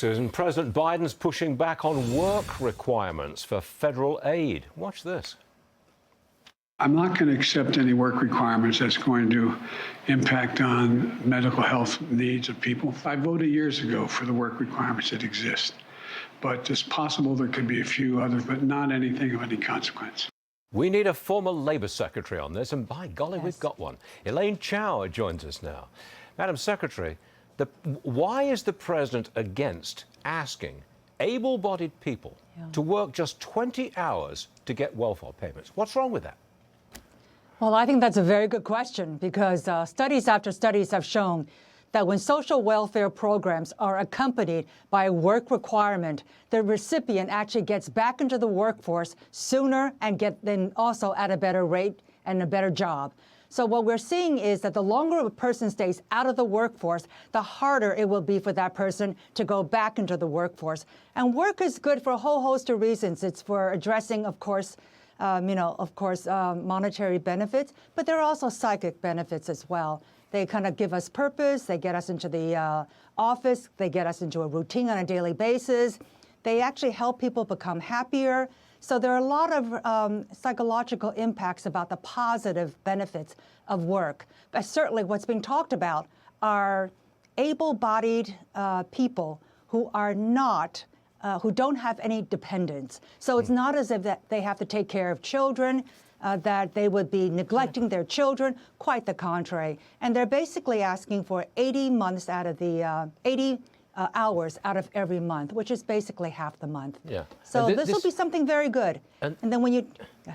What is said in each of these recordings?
And President Biden's pushing back on work requirements for federal aid. Watch this. I'm not going to accept any work requirements that's going to impact on medical health needs of people. I voted years ago for the work requirements that exist, but it's possible there could be a few others, but not anything of any consequence. We need a former Labor Secretary on this, and by golly, we've got one. Elaine Chao joins us now. Madam Secretary, why is the president against asking able-bodied people to work just 20 hours to get welfare payments? What's wrong with that? Well, I think that's a very good question because studies after studies have shown that when social welfare programs are accompanied by a work requirement, the recipient actually gets back into the workforce sooner and then also at a better rate and a better job. So what we're seeing is that the longer a person stays out of the workforce, the harder it will be for that person to go back into the workforce. And work is good for a whole host of reasons. It's for addressing, of course, monetary benefits, but there are also psychic benefits as well. They kind of give us purpose. They get us into the office. They get us into a routine on a daily basis. They actually help people become happier. So there are a lot of psychological impacts about the positive benefits of work. But certainly what's being talked about are able-bodied people who are not, who don't have any dependents. So it's not as if that they have to take care of children, that they would be neglecting their children, quite the contrary. And they're basically asking for 80 months out of the 80 hours out of every month, which is basically half the month. Yeah. So this will be something very good. And then when you...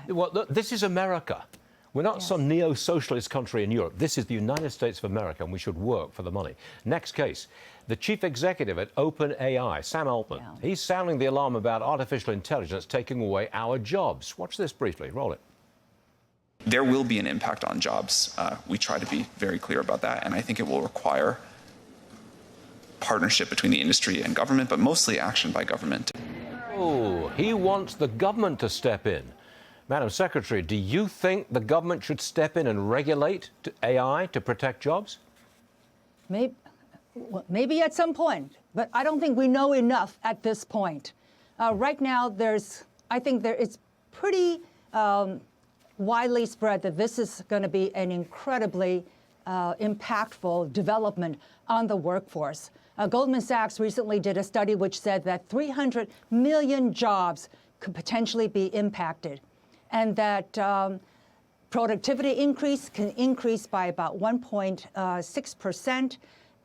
Well, look, this is America. We're not some neo-socialist country in Europe. This is the United States of America, and we should work for the money. Next case, the chief executive at OpenAI, Sam Altman. He's sounding the alarm about artificial intelligence taking away our jobs. Watch this briefly. Roll it. There will be an impact on jobs. We try to be very clear about that, and I think it will require partnership between the industry and government, but mostly action by government. Oh, he wants the government to step in. Madam Secretary, do you think the government should step in and regulate AI to protect jobs? Maybe at some point, but I don't think we know enough at this point. Right now, I think it's pretty widely spread that this is going to be an incredibly impactful development on the workforce. Goldman Sachs recently did a study which said that 300 million jobs could potentially be impacted, and that productivity increase can increase by about 1.6%,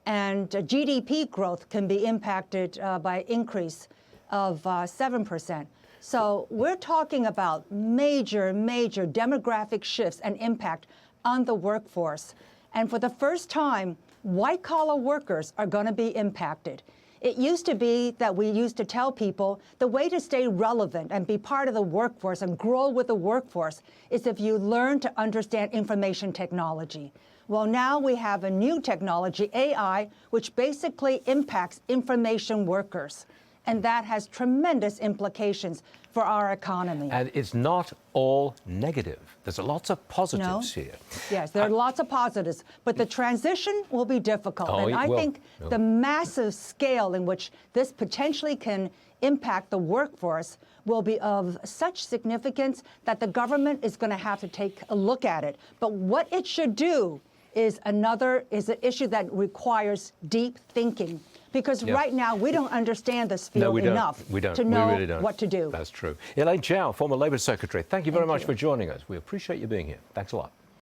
and GDP growth can be impacted by increase of 7%. So we're talking about major demographic shifts and impact on the workforce. And for the first time, white-collar workers are going to be impacted. It used to be that we used to tell people the way to stay relevant and be part of the workforce and grow with the workforce is if you learn to understand information technology. Well, now we have a new technology, AI, which basically impacts information workers. And that has tremendous implications for our economy. And it's not all negative. There's lots of positives here. Yes, there are lots of positives, but the transition will be difficult. And I think the massive scale in which this potentially can impact the workforce will be of such significance that the government is going to have to take a look at it. But what it should do is an issue that requires deep thinking. Because right now, we don't understand this field enough to know what to do. That's true. Elaine Chao, former Labor Secretary, thank you very much for joining us. We appreciate you being here. Thanks a lot.